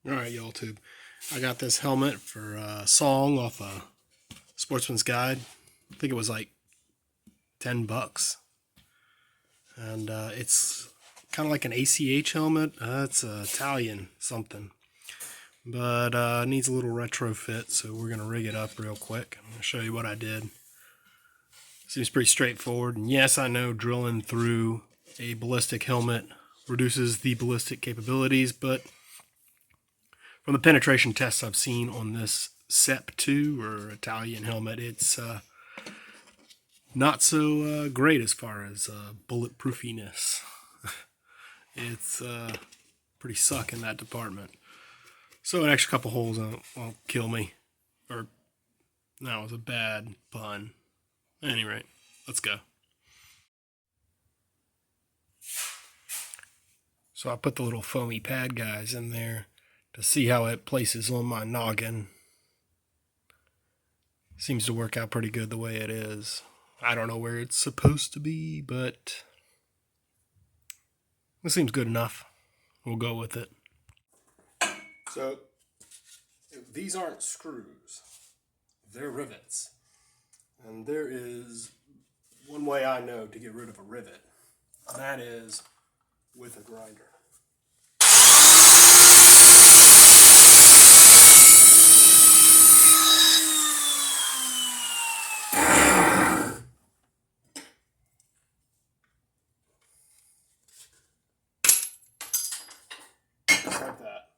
Alright, y'all tube. I got this helmet for a song off a Sportsman's Guide. I think it was like $10. And it's kind of like an ACH helmet. It's Italian something. But it needs a little retrofit, so we're going to rig it up real quick. I'm going to show you what I did. Seems pretty straightforward. And yes, I know drilling through a ballistic helmet reduces the ballistic capabilities, but from the penetration tests I've seen on this Sept2 or Italian helmet, it's not so great as far as bulletproofiness. It's pretty suck in that department. So an extra couple holes won't kill me. Or, that was a bad pun. At any rate, let's go. So I put the little foamy pad guys in there to see how it places on my noggin. Seems to work out pretty good the way it is. I don't know where it's supposed to be, but it seems good enough. We'll go with it. So, these aren't screws. They're rivets. And there is one way I know to get rid of a rivet. And that is with a grinder. Just like that.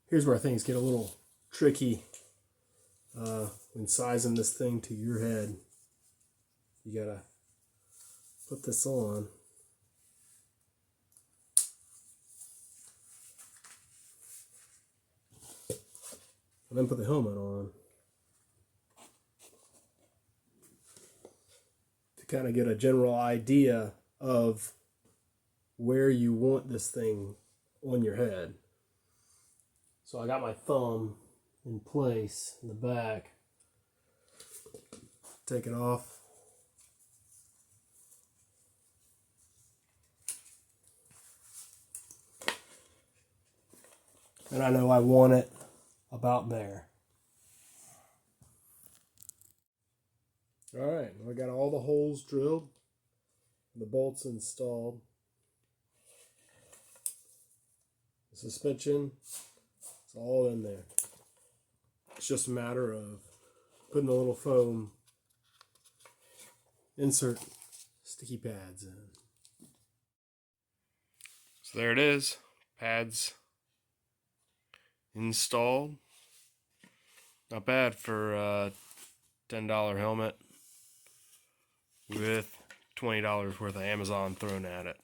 Here's where things get a little tricky when sizing this thing to your head. You gotta put this on. And then put the helmet on. To kind of get a general idea of where you want this thing on your head. So I got my thumb in place in the back. Take it off. And I know I want it about there. Alright, I got all the holes drilled, the bolts installed. The suspension, it's all in there. It's just a matter of putting the little foam insert sticky pads in. So there it is, pads installed. Not bad for a $10 helmet with $20 worth of Amazon thrown at it.